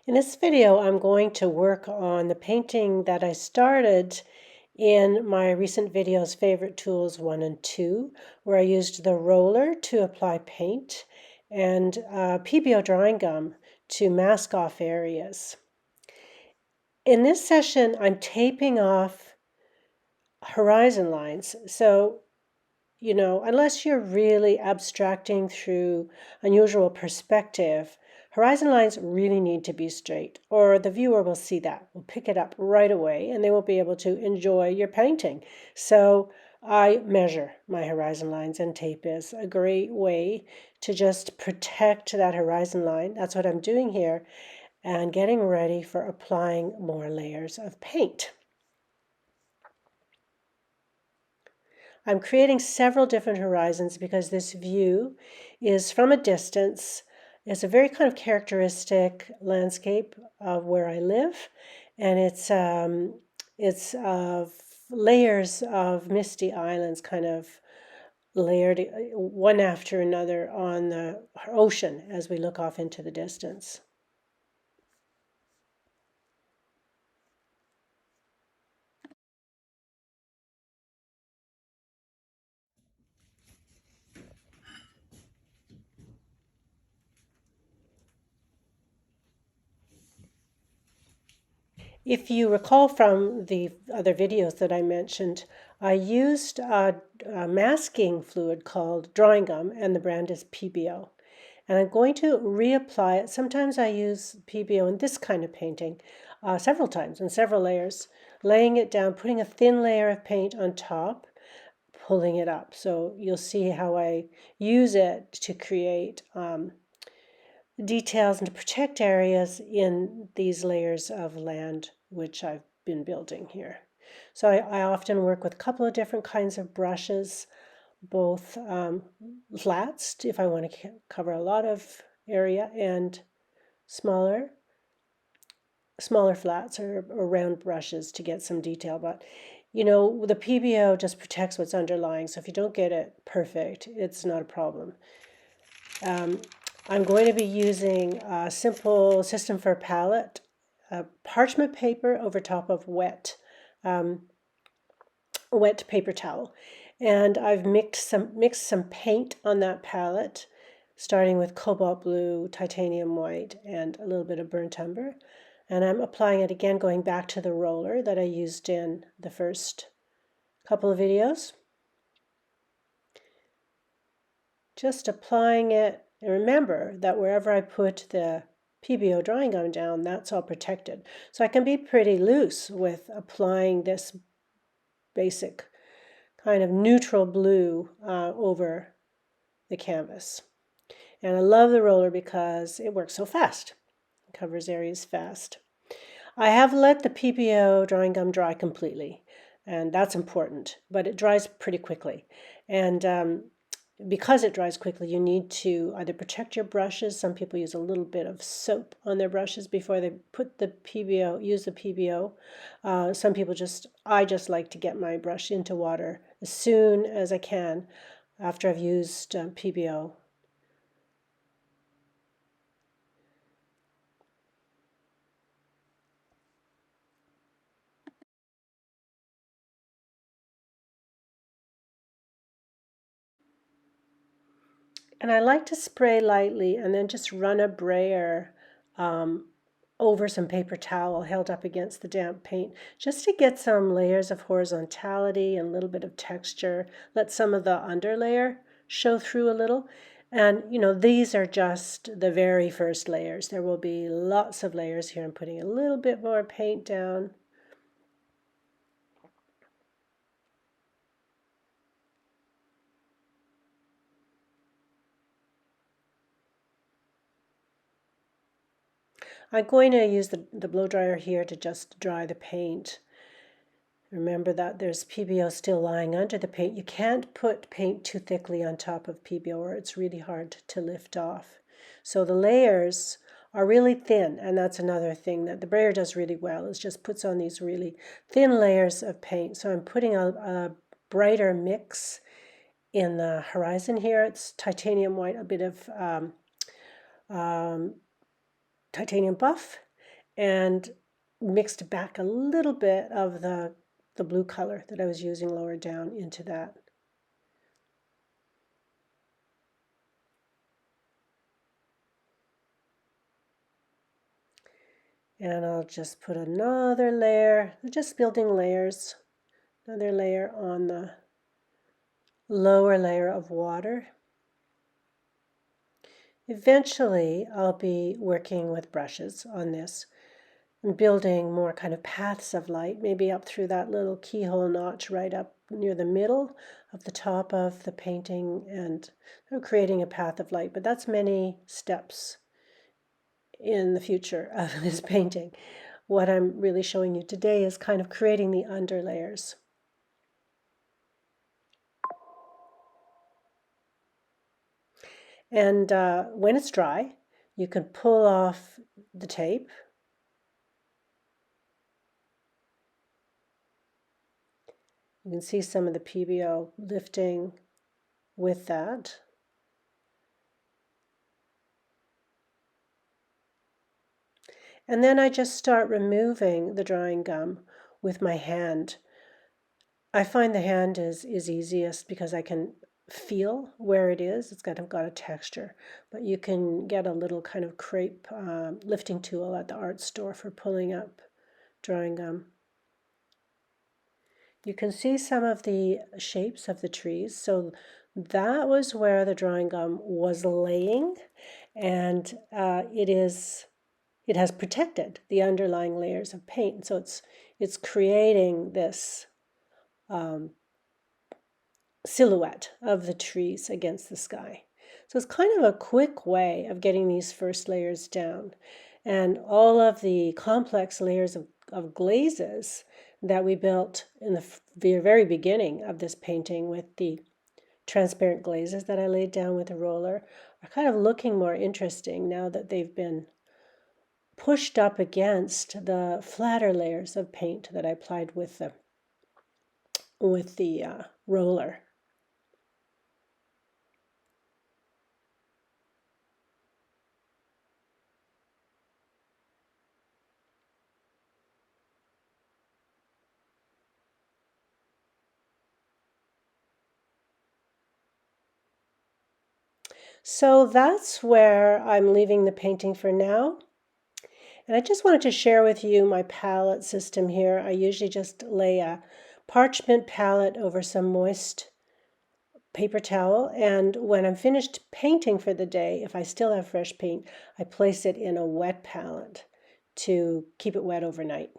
In this video, I'm going to work on the painting that I started in my recent videos, Favorite Tools 1 and 2, where I used the roller to apply paint and Pebeo drawing gum to mask off areas. In this session, I'm taping off horizon lines. So, unless you're really abstracting through unusual perspective, horizon lines really need to be straight, or the viewer will see that, will pick it up right away, and they will be able to enjoy your painting. So I measure my horizon lines, and tape is a great way to just protect that horizon line. That's what I'm doing here, and getting ready for applying more layers of paint. I'm creating several different horizons because this view is from a distance. It's a very kind of characteristic landscape of where I live, and it's of layers of misty islands, kind of layered one after another on the ocean as we look off into the distance. If you recall from the other videos that I mentioned, I used a masking fluid called drawing gum, and the brand is Pebeo. And I'm going to reapply it. Sometimes I use Pebeo in this kind of painting, several times in several layers, laying it down, putting a thin layer of paint on top, pulling it up. So you'll see how I use it to create details and to protect areas in these layers of land which I've been building here. So I often work with a couple of different kinds of brushes, both flats if I want to cover a lot of area, and smaller flats or round brushes to get some detail. But the Pebeo just protects what's underlying, so if you don't get it perfect, it's not a problem. I'm going to be using a simple system for a palette, parchment paper over top of wet paper towel. And I've mixed some paint on that palette, starting with cobalt blue, titanium white, and a little bit of burnt umber. And I'm applying it again, going back to the roller that I used in the first couple of videos. Just applying it. And remember that wherever I put the Pebeo drawing gum down, that's all protected. So I can be pretty loose with applying this basic kind of neutral blue over the canvas. And I love the roller because it works so fast. It covers areas fast. I have let the Pebeo drawing gum dry completely, and that's important, but it dries pretty quickly. And because it dries quickly, you need to either protect your brushes. Some people use a little bit of soap on their brushes before they put the Pebeo, use the Pebeo. Some people I just like to get my brush into water as soon as I can after I've used Pebeo. And I like to spray lightly and then just run a brayer over some paper towel held up against the damp paint, just to get some layers of horizontality and a little bit of texture. Let some of the underlayer show through a little. And these are just the very first layers. There will be lots of layers here. I'm putting a little bit more paint down. I'm going to use the blow dryer here to just dry the paint. Remember that there's Pebeo still lying under the paint. You can't put paint too thickly on top of Pebeo or it's really hard to lift off. So the layers are really thin, and that's another thing that the brayer does really well, is just puts on these really thin layers of paint. So I'm putting a brighter mix in the horizon here. It's titanium white, a bit of titanium buff, and mixed back a little bit of the blue color that I was using lower down into that. And I'll just put another layer, just building layers, another layer on the lower layer of water. Eventually, I'll be working with brushes on this and building more kind of paths of light, maybe up through that little keyhole notch right up near the middle of the top of the painting, and creating a path of light. But that's many steps in the future of this painting. What I'm really showing you today is kind of creating the underlayers. And when it's dry, you can pull off the tape. You can see some of the Pebeo lifting with that. And then I just start removing the drying gum with my hand. I find the hand is easiest because I can feel where it is. It's got a texture, but you can get a little kind of crepe lifting tool at the art store for pulling up drying gum. You can see some of the shapes of the trees. So that was where the drawing gum was laying, and it has protected the underlying layers of paint. So it's creating this silhouette of the trees against the sky. So it's kind of a quick way of getting these first layers down. And all of the complex layers of glazes that we built in the very beginning of this painting with the transparent glazes that I laid down with a roller are kind of looking more interesting now that they've been pushed up against the flatter layers of paint that I applied with the roller. So that's where I'm leaving the painting for now. And I just wanted to share with you my palette system here. I usually just lay a parchment palette over some moist paper towel, and when I'm finished painting for the day, if I still have fresh paint, I place it in a wet palette to keep it wet overnight.